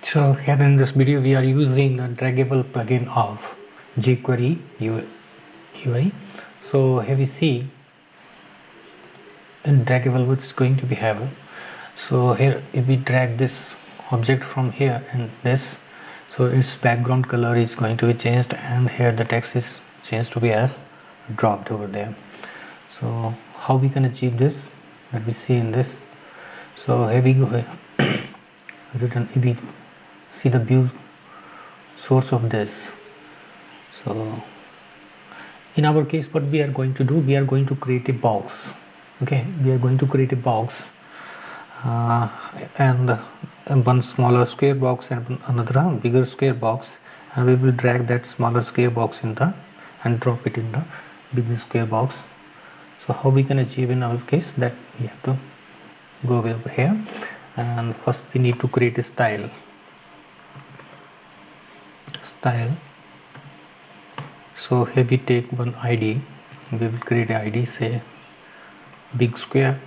So here in this video we are using the draggable plugin of jQuery UI. So here we see in draggable which is going to be have. So here if we drag this object from here and this, so its background color is going to be changed, and here the text is changed to be as dropped over there. So how we can achieve this, let me see in this. So here we go. Written, if we see the view source of this, so in our case what we are going to do, we are going to create a box. Okay, we are going to create a box, uh, and one smaller square box and another bigger square box, and we will drag that smaller square box in the and drop it in the bigger square box. So how we can achieve in our case, that we have to go over here, and first we need to create a style. So here we take one ID, we will create an ID, say big square,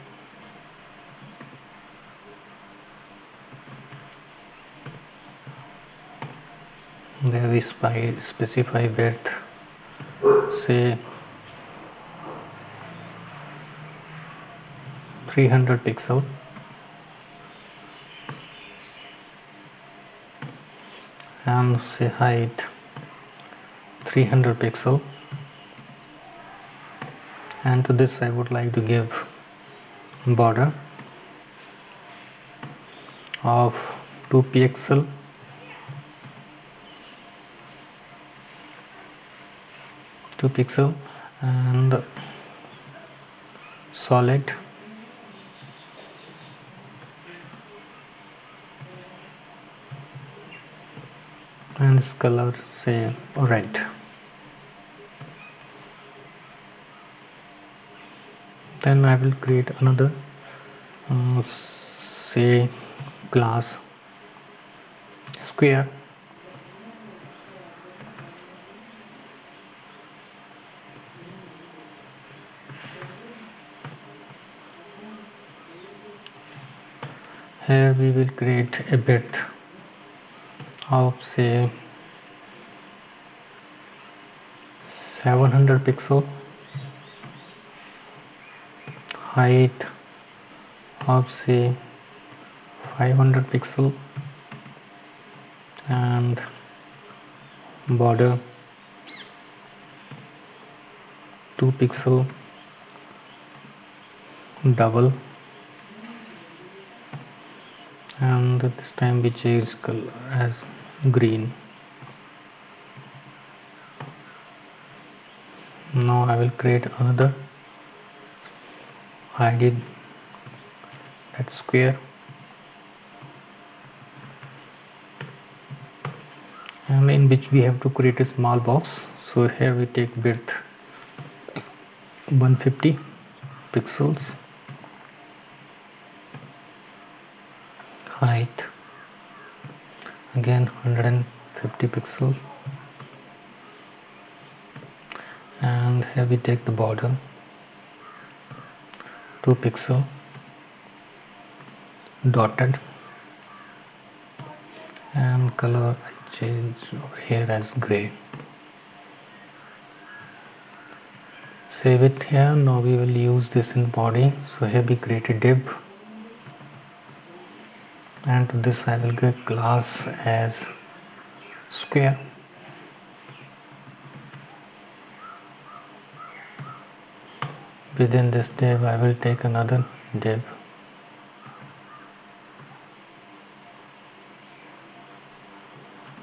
there we specify width, say 300 pixel, and say height 300 pixel, and to this I would like to give border of 2 pixel, and solid and this color say red. Then I will create another say glass square, here we will create a width of say 700 pixel, height of say 500 pixel, and border 2 pixel double, and this time we change color as green. Now I will create another ID, that square, and in which we have to create a small box. So here we take width 150 pixels, height again 150 pixels, and here we take the border 2 pixel dotted, and color I change over here as gray. Save it here. Now we will use this in body. So here we create a div, and to this I will get class as square, within this div I will take another div,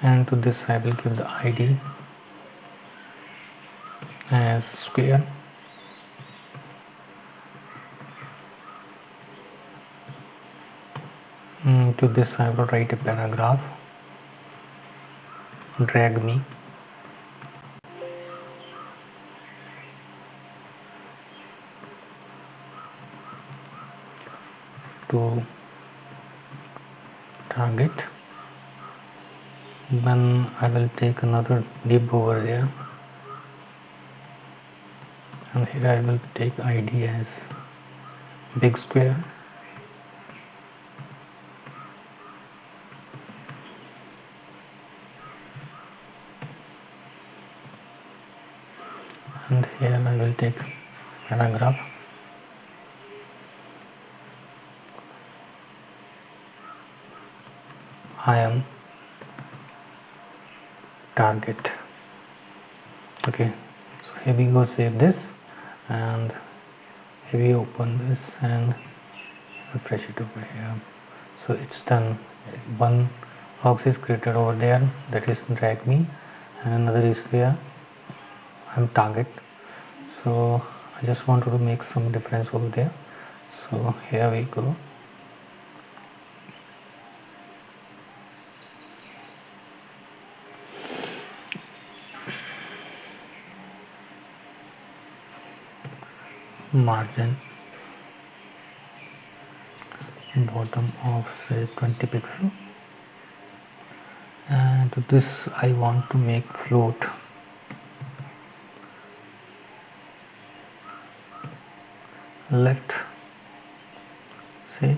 and to this I will give the ID as square, to this I will write a paragraph, drag me, to target. Then I will take another div over here, and here I will take ID as big square, and here I will take paragraph. I am target. Okay, so here we go, save this, and here we open this and refresh it over here. So it's done. One box is created over there, that is drag me, and another is here I'm target. So I just wanted to make some difference over there, so here we go. Margin bottom of say 20 pixel, and to this I want to make float. Left say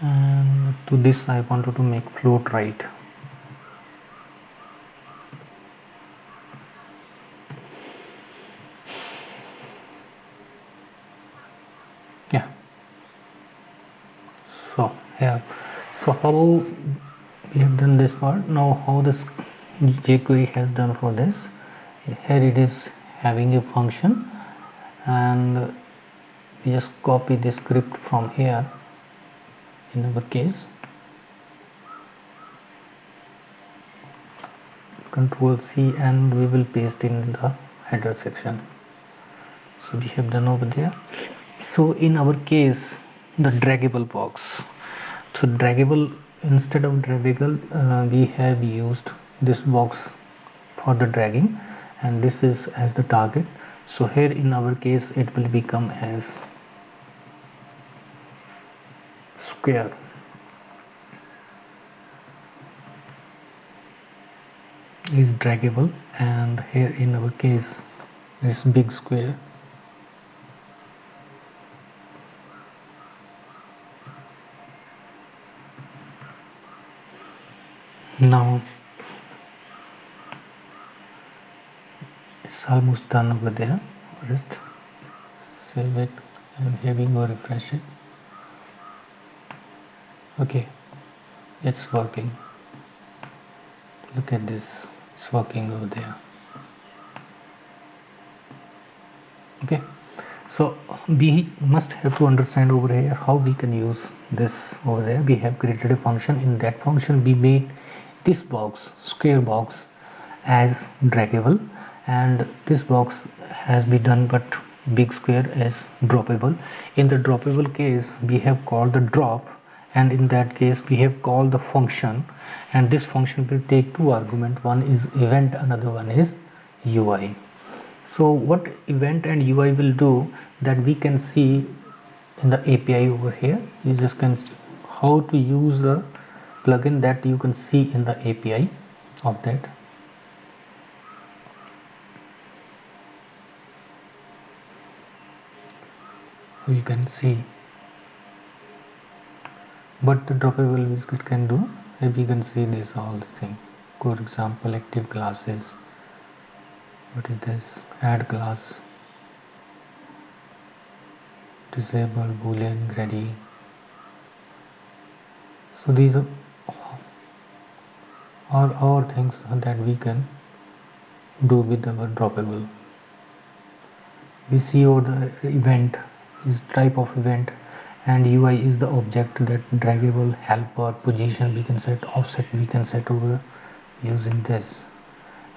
and to this I wanted to make float right. Yeah, so here, so how we have done this part. Now how this jQuery has done for this, here it is having a function, and we just copy the script from here in our case, Control C, and we will paste in the header section. So we have done over there. So in our case, the draggable box, so draggable, instead of draggable we have used this box for the dragging, and this is as the target. So here in our case it will become as square. Is draggable, and here in our case is big square. Now it's almost done over there. Just save it, and here we go, refresh it. Okay, it's working. Look at this, it's working over there. Okay, so we must have to understand over here how we can use this over there. We have created a function. In that function we made this box, square box, as draggable, and this box has been done but big square as droppable. In the droppable case we have called the drop, and in that case we have called the function, and this function will take two arguments, one is event, another one is UI. So what event and UI will do, that we can see in the API over here. You just can how to use the plugin, that you can see in the API of that. You can see what the droppable widget can do. If you can see this all thing, for example active classes, what is this, add class, disable boolean ready. So these are all things that we can do with our droppable. We see over the event is type of event, and UI is the object, that draggable, helper, position we can set, offset we can set over using this,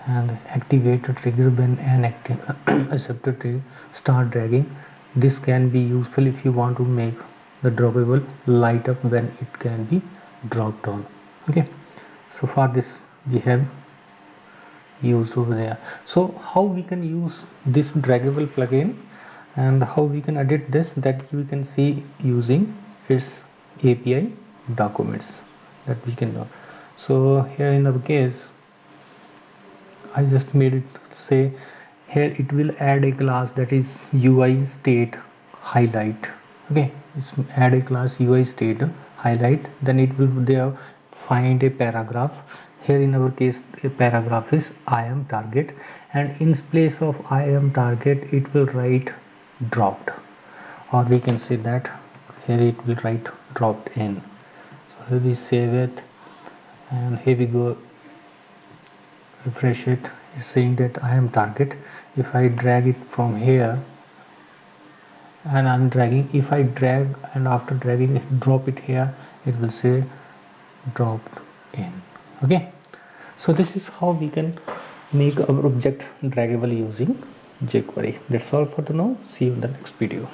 and activate a trigger when an active accepted to start dragging. This can be useful if you want to make the droppable light up when it can be dropped on. Okay, so for this we have used over there. So how we can use this draggable plugin and how we can edit this, that you can see using its API documents that we can know. So here in our case, I just made it say here it will add a class that is UI state highlight. Okay, it's add a class UI state highlight, then it will there find a paragraph. Here in our case a paragraph is I am target, and in place of I am target it will write dropped, or we can say that here it will write dropped in. So here we save it, and here we go refresh it. It's saying that I am target. If I drag it from here and I'm dragging, if I drag and after dragging it drop it here, it will say dropped in. Okay, so this is how we can make our object draggable using jQuery. That's all for the now. See you in the next video.